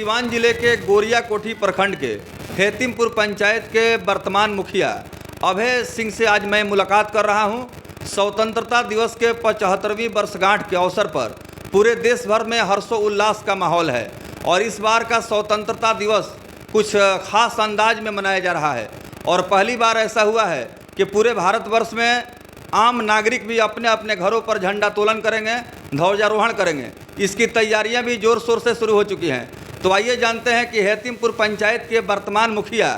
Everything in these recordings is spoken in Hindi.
सिवान जिले के गोरिया कोठी प्रखंड के हेतिमपुर पंचायत के वर्तमान मुखिया अभय सिंह से आज मैं मुलाकात कर रहा हूं। स्वतंत्रता दिवस के 75वीं वर्षगांठ के अवसर पर पूरे देश भर में हर्षोल्लास का माहौल है और इस बार का स्वतंत्रता दिवस कुछ खास अंदाज में मनाया जा रहा है और पहली बार ऐसा हुआ है कि पूरे भारतवर्ष में आम नागरिक भी अपने अपने घरों पर झंडोत्तोलन करेंगे, ध्वजारोहण करेंगे। इसकी तैयारियां भी जोर शोर से शुरू हो चुकी हैं। तो आइए जानते हैं कि हेतिमपुर पंचायत के वर्तमान मुखिया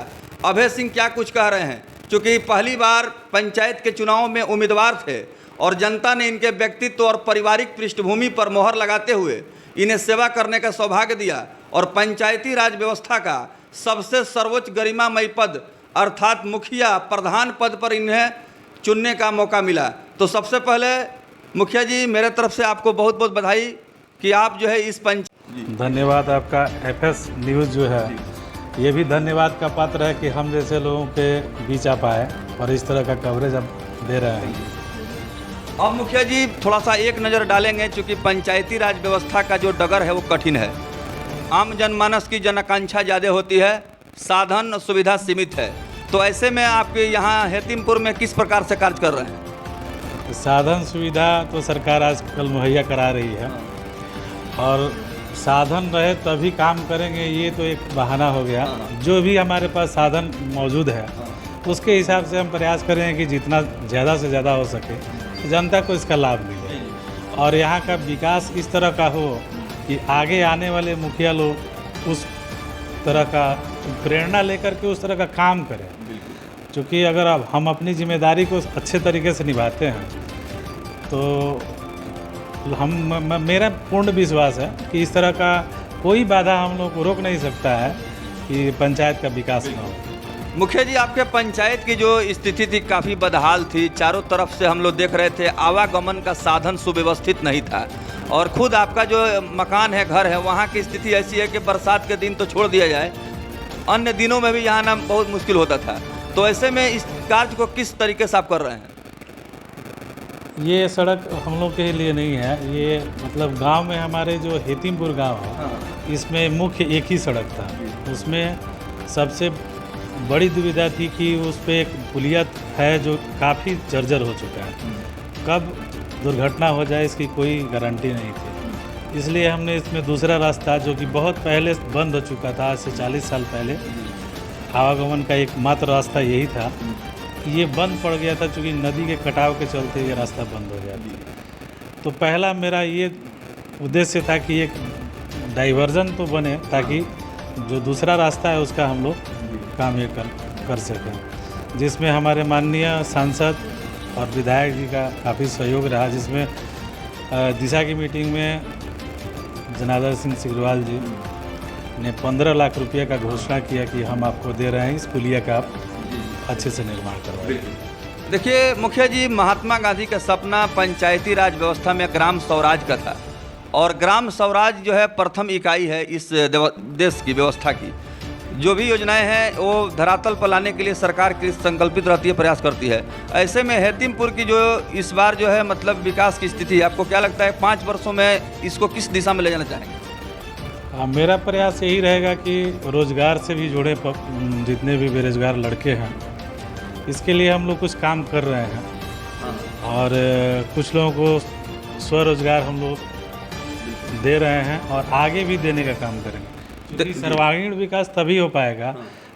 अभय सिंह क्या कुछ कह रहे हैं, क्योंकि पहली बार पंचायत के चुनाव में उम्मीदवार थे और जनता ने इनके व्यक्तित्व और पारिवारिक पृष्ठभूमि पर मोहर लगाते हुए इन्हें सेवा करने का सौभाग्य दिया और पंचायती राज व्यवस्था का सबसे सर्वोच्च गरिमामय पद अर्थात मुखिया प्रधान पद पर इन्हें चुनने का मौका मिला। तो सबसे पहले मुखिया जी, मेरे तरफ से आपको बहुत बहुत बधाई कि आप जो है इस धन्यवाद आपका। एफएस न्यूज़ जो है ये भी धन्यवाद का पात्र है कि हम जैसे लोगों के बीच आ पाए और इस तरह का कवरेज अब दे रहे हैं। अब मुखिया जी थोड़ा सा एक नज़र डालेंगे, चूँकि पंचायती राज व्यवस्था का जो डगर है वो कठिन है। आम जनमानस की जनाकांक्षा ज़्यादा होती है, साधन सुविधा सीमित है। तो ऐसे में आपके यहाँ हेतिमपुर में किस प्रकार से कार्य कर रहे हैं? साधन सुविधा तो सरकार आजकल मुहैया करा रही है और साधन रहे तभी काम करेंगे, ये तो एक बहाना हो गया। जो भी हमारे पास साधन मौजूद है उसके हिसाब से हम प्रयास करें कि जितना ज़्यादा से ज़्यादा हो सके जनता को इसका लाभ मिले और यहाँ का विकास इस तरह का हो कि आगे आने वाले मुखिया लोग उस तरह का प्रेरणा लेकर के उस तरह का काम करें। क्योंकि अगर अब हम अपनी जिम्मेदारी को अच्छे तरीके से निभाते हैं तो मेरा पूर्ण विश्वास है कि इस तरह का कोई बाधा हम लोग को रोक नहीं सकता है कि पंचायत का विकास ना हो। मुखिया जी, आपके पंचायत की जो स्थिति थी काफ़ी बदहाल थी। चारों तरफ से हम लोग देख रहे थे आवागमन का साधन सुव्यवस्थित नहीं था और खुद आपका जो मकान है, घर है, वहाँ की स्थिति ऐसी है कि बरसात के दिन तो छोड़ दिया जाए, अन्य दिनों में भी यहाँ आना बहुत मुश्किल होता था। तो ऐसे में इस कार्य को किस तरीके से आप कर रहे हैं? ये सड़क हम लोग के लिए नहीं है, ये मतलब गांव में हमारे जो हेतिमपुर गांव है इसमें मुख्य एक ही सड़क था। उसमें सबसे बड़ी दुविधा थी कि उस पर एक पुलिया है जो काफ़ी जर्जर हो चुका है, कब दुर्घटना हो जाए इसकी कोई गारंटी नहीं थी। इसलिए हमने इसमें दूसरा रास्ता जो कि बहुत पहले बंद हो चुका था, आज से 40 साल पहले आवागमन का एकमात्र रास्ता यही था, ये बंद पड़ गया था क्योंकि नदी के कटाव के चलते ये रास्ता बंद हो गया था। तो पहला मेरा ये उद्देश्य था कि एक डाइवर्जन तो बने ताकि जो दूसरा रास्ता है उसका हम लोग काम ये कर सकें, जिसमें हमारे माननीय सांसद और विधायक जी का काफ़ी सहयोग रहा, जिसमें दिशा की मीटिंग में जनार्दन सिंह सिग्रीवाल जी ने 15 लाख रुपये का घोषणा किया कि हम आपको दे रहे हैं, इस पुलिया का आप अच्छे से निर्माण करवाएं। देखिए मुखिया जी, महात्मा गांधी का सपना पंचायती राज व्यवस्था में ग्राम स्वराज का था और ग्राम स्वराज जो है प्रथम इकाई है इस देश की व्यवस्था की। जो भी योजनाएं हैं वो धरातल पर लाने के लिए सरकार की संकल्पित रहती है, प्रयास करती है। ऐसे में हेतिमपुर की जो इस बार जो है मतलब विकास की स्थिति है, आपको क्या लगता है 5 वर्षों में इसको किस दिशा में ले जाना चाहेंगे? मेरा प्रयास यही रहेगा कि रोज़गार से भी जुड़े जितने भी बेरोजगार लड़के हैं इसके लिए हम लोग कुछ काम कर रहे हैं और कुछ लोगों को स्वरोजगार हम लोग दे रहे हैं और आगे भी देने का काम करेंगे। क्योंकि सर्वांगीण विकास तभी हो पाएगा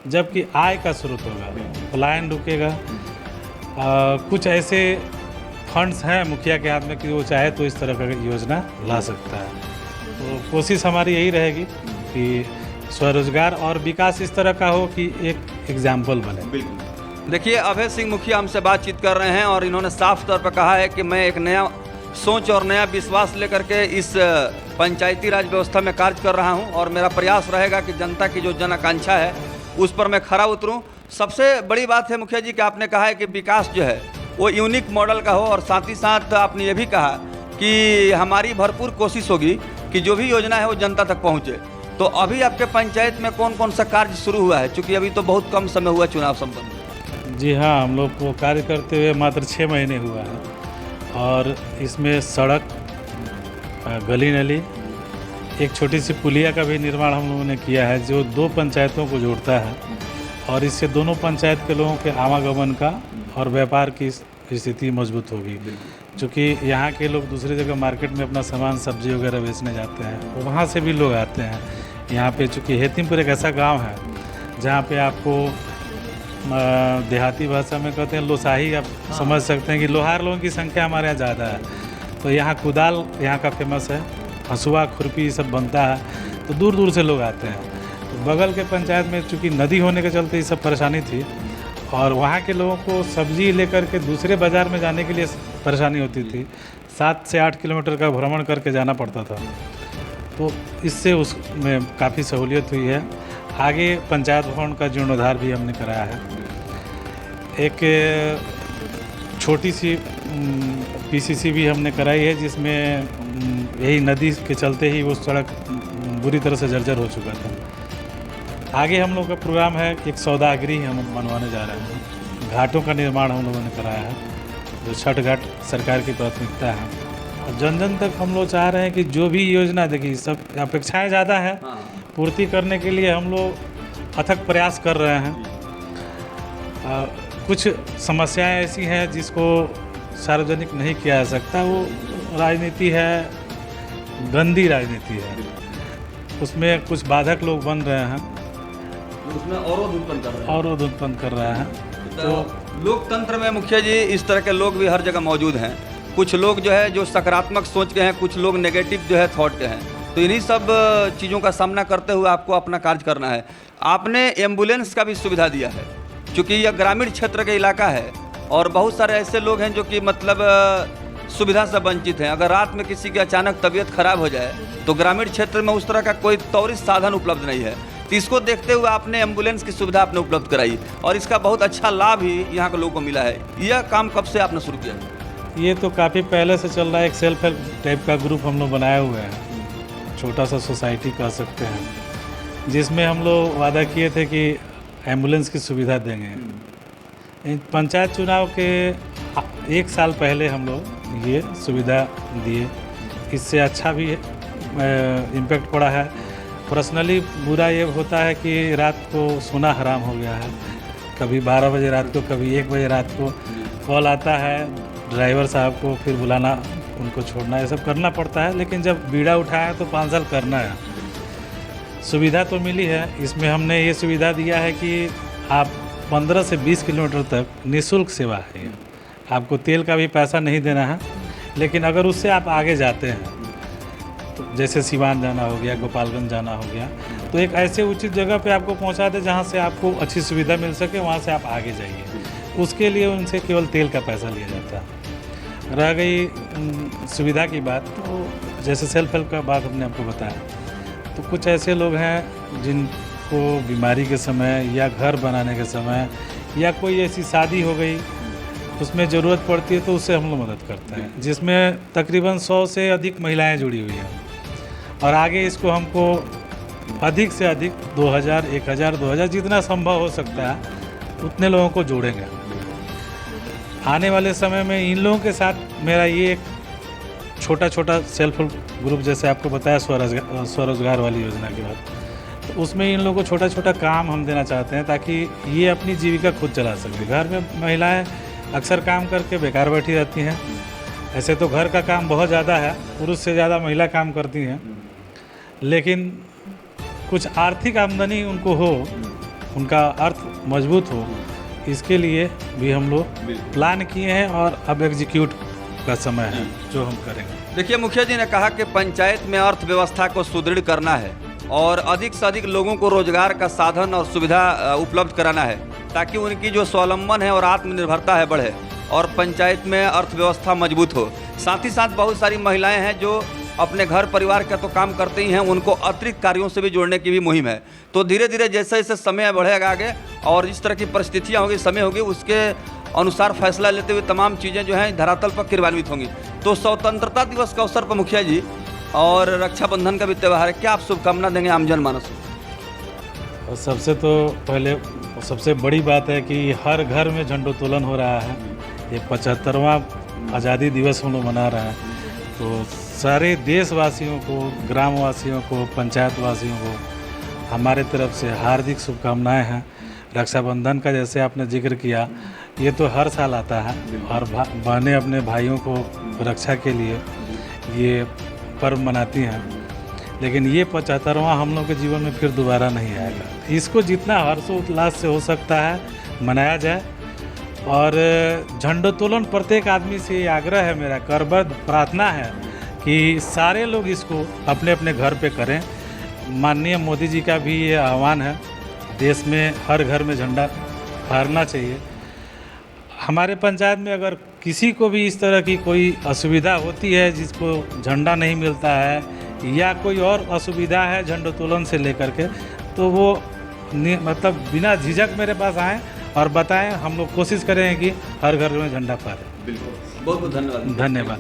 जबकि आय का स्रोत होगा, पलायन रुकेगा। कुछ ऐसे फंड्स हैं मुखिया के हाथ में कि वो चाहे तो इस तरह का योजना ला सकता है। तो कोशिश हमारी यही रहेगी कि स्वरोजगार और विकास इस तरह का हो कि एक एग्जाम्पल बने। बिल्कुल। देखिए, अभय सिंह मुखिया हमसे बातचीत कर रहे हैं और इन्होंने साफ तौर पर कहा है कि मैं एक नया सोच और नया विश्वास लेकर के इस पंचायती राज व्यवस्था में कार्य कर रहा हूं और मेरा प्रयास रहेगा कि जनता की जो जन आकांक्षा है उस पर मैं खरा उतरूं। सबसे बड़ी बात है मुखिया जी कि आपने कहा है कि विकास जो है वो यूनिक मॉडल का हो और साथ ही साथ आपने ये भी कहा कि हमारी भरपूर कोशिश होगी कि जो भी योजना है वो जनता तक पहुँचे। तो अभी आपके पंचायत में कौन कौन सा कार्य शुरू हुआ है, चूँकि अभी तो बहुत कम समय हुआ चुनाव संपन्न? जी हाँ, हम लोग को कार्य करते हुए मात्र 6 महीने हुआ है और इसमें सड़क, गली नली एक छोटी सी पुलिया का भी निर्माण हम लोगों ने किया है जो 2 पंचायतों को जोड़ता है और इससे दोनों पंचायत के लोगों के आवागमन का और व्यापार की स्थिति मजबूत होगी। क्योंकि यहाँ के लोग दूसरी जगह मार्केट में अपना सामान सब्जी वगैरह बेचने जाते हैं, और वहाँ से भी लोग आते हैं यहाँ पे। चूँकि हेतिमपुर एक ऐसा गांव है जहाँ पे आपको देहाती भाषा में कहते हैं लोसाही, आप समझ सकते हैं कि लोहार लोगों की संख्या हमारे यहाँ ज़्यादा है। तो यहाँ कुदाल यहाँ का फेमस है, हंसुआ खुरपी सब बनता है, तो दूर दूर से लोग आते हैं। तो बगल के पंचायत में चूँकि नदी होने के चलते ये सब परेशानी थी, और वहाँ के लोगों को सब्जी लेकर के दूसरे बाज़ार में जाने के लिए परेशानी होती थी। 7 से 8 किलोमीटर का भ्रमण करके जाना पड़ता था, तो इससे उसमें काफ़ी सहूलियत हुई है। आगे पंचायत भवन का जीर्णोद्धार भी हमने कराया है। एक छोटी सी पीसीसी भी हमने कराई है, जिसमें यही नदी के चलते ही वो सड़क बुरी तरह से जर्जर हो चुका था। आगे हम लोग का प्रोग्राम है, एक सौदागृह हम बनवाने जा रहे हैं। घाटों का निर्माण हम लोगों ने कराया है, जो छठ घाट सरकार की प्राथमिकता है। और जन जन तक हम लोग चाह रहे हैं कि जो भी योजना, देखिए सब अपेक्षाएं ज़्यादा है, पूर्ति करने के लिए हम लोग अथक प्रयास कर रहे हैं। कुछ समस्याएं ऐसी हैं जिसको सार्वजनिक नहीं किया जा सकता, वो राजनीति है, गंदी राजनीति है, उसमें कुछ बाधक लोग बन रहे हैं, उसमें अवरोध उत्पन्न कर रहा है। तो लोकतंत्र में मुखिया जी इस तरह के लोग भी हर जगह मौजूद हैं। कुछ लोग जो है जो सकारात्मक सोच के हैं, कुछ लोग नेगेटिव जो है थॉट के हैं। तो इन्हीं सब चीज़ों का सामना करते हुए आपको अपना कार्य करना है। आपने एम्बुलेंस का भी सुविधा दिया है, क्योंकि यह ग्रामीण क्षेत्र का इलाका है और बहुत सारे ऐसे लोग हैं जो कि मतलब सुविधा से वंचित हैं। अगर रात में किसी की अचानक तबीयत खराब हो जाए तो ग्रामीण क्षेत्र में उस तरह का कोई त्वरित साधन उपलब्ध नहीं है। तो इसको देखते हुए आपने एम्बुलेंस की सुविधा आपने उपलब्ध कराई और इसका बहुत अच्छा लाभ ही यहाँ के लोगों को मिला है। यह काम कब से आपने शुरू किया? ये तो काफ़ी पहले से चल रहा है। एक सेल्फ हेल्प टाइप का ग्रुप हम लोग बनाए हुए हैं, छोटा सा सोसाइटी कह सकते हैं, जिसमें हम लोग वादा किए थे कि एम्बुलेंस की सुविधा देंगे। पंचायत चुनाव के 1 साल पहले हम लोग ये सुविधा दिए। इससे अच्छा भी इम्पैक्ट पड़ा है। पर्सनली बुरा ये होता है कि रात को सोना हराम हो गया है। कभी 12 बजे रात को, कभी 1 बजे रात को कॉल आता है ड्राइवर साहब को, फिर बुलाना, उनको छोड़ना, ये सब करना पड़ता है। लेकिन जब बीड़ा उठाया है तो 5 साल करना है। सुविधा तो मिली है। इसमें हमने ये सुविधा दिया है कि आप 15 से 20 किलोमीटर तक निःशुल्क सेवा है। आपको तेल का भी पैसा नहीं देना है। लेकिन अगर उससे आप आगे जाते हैं, तो जैसे सिवान जाना हो गया, गोपालगंज जाना हो गया, तो एक ऐसे उचित जगह पे आपको पहुंचा दे जहां से आपको अच्छी सुविधा मिल सके, वहां से आप आगे जाइए। उसके लिए उनसे केवल तेल का पैसा लिया जाता है। रह गई सुविधा की बात, तो जैसे सेल्फ हेल्प का बात हमने आपको बताया, तो कुछ ऐसे लोग हैं जिनको बीमारी के समय या घर बनाने के समय या कोई ऐसी शादी हो गई उसमें ज़रूरत पड़ती है, तो उससे हम लोग मदद करते हैं, जिसमें तकरीबन 100 से अधिक महिलाएं जुड़ी हुई हैं। और आगे इसको हमको अधिक से अधिक 2000, 1000, 2000 जितना संभव हो सकता है उतने लोगों को जोड़ेंगे। आने वाले समय में इन लोगों के साथ मेरा ये एक छोटा छोटा सेल्फ हेल्प ग्रुप, जैसे आपको बताया स्वरोजगार वाली योजना की बात, तो उसमें इन लोगों को छोटा छोटा काम हम देना चाहते हैं ताकि ये अपनी जीविका खुद चला सके। घर में महिलाएं अक्सर काम करके बेकार बैठी रहती हैं। ऐसे तो घर का काम बहुत ज़्यादा है, पुरुष से ज़्यादा महिला काम करती हैं, लेकिन कुछ आर्थिक आमदनी उनको हो, उनका अर्थ मजबूत हो, इसके लिए भी हम लोग प्लान किए हैं और अब एग्जीक्यूट का समय है जो हम करेंगे। देखिए, मुखिया जी ने कहा कि पंचायत में अर्थव्यवस्था को सुदृढ़ करना है और अधिक से अधिक लोगों को रोजगार का साधन और सुविधा उपलब्ध कराना है ताकि उनकी जो स्वावलंबन है और आत्मनिर्भरता है बढ़े और पंचायत में अर्थव्यवस्था मजबूत हो। साथ ही साथ बहुत सारी महिलाएं हैं जो अपने घर परिवार का तो काम करते ही हैं, उनको अतिरिक्त कार्यों से भी जोड़ने की भी मुहिम है। तो धीरे धीरे जैसे जैसे समय बढ़ेगा आगे और जिस तरह की परिस्थितियाँ होगी, समय होगी, उसके अनुसार फैसला लेते हुए तमाम चीज़ें जो हैं धरातल पर क्रियान्वित होंगी। तो स्वतंत्रता दिवस के अवसर पर मुखिया जी और रक्षाबंधन का भी त्यौहार है, क्या आप शुभकामना देंगे आम जनमानस को? सबसे तो पहले सबसे बड़ी बात है कि हर घर में झंडोत्तोलन हो रहा है। ये 75वां आज़ादी दिवस हम लोग मना रहे हैं। तो सारे देशवासियों को, ग्रामवासियों को, पंचायत वासियों को हमारे तरफ से हार्दिक शुभकामनाएं हैं। रक्षाबंधन का जैसे आपने जिक्र किया, ये तो हर साल आता है और बहनें अपने भाइयों को रक्षा के लिए ये पर्व मनाती हैं, लेकिन ये 75वां हम लोग के जीवन में फिर दोबारा नहीं आएगा। इसको जितना हर्षोल्लास से हो सकता है मनाया जाए। और झंडोत्तोलन प्रत्येक आदमी से ये आग्रह है, मेरा करबद्ध प्रार्थना है कि सारे लोग इसको अपने अपने घर पे करें। माननीय मोदी जी का भी ये आह्वान है, देश में हर घर में झंडा फहरना चाहिए। हमारे पंचायत में अगर किसी को भी इस तरह की कोई असुविधा होती है, जिसको झंडा नहीं मिलता है या कोई और असुविधा है झंडोत्तोलन से लेकर के, तो वो मतलब बिना झिझक मेरे पास आएँ और बताएं। हम लोग कोशिश करें कि हर घर में झंडा फहरे। बिल्कुल, बहुत बहुत धन्यवाद। धन्यवाद।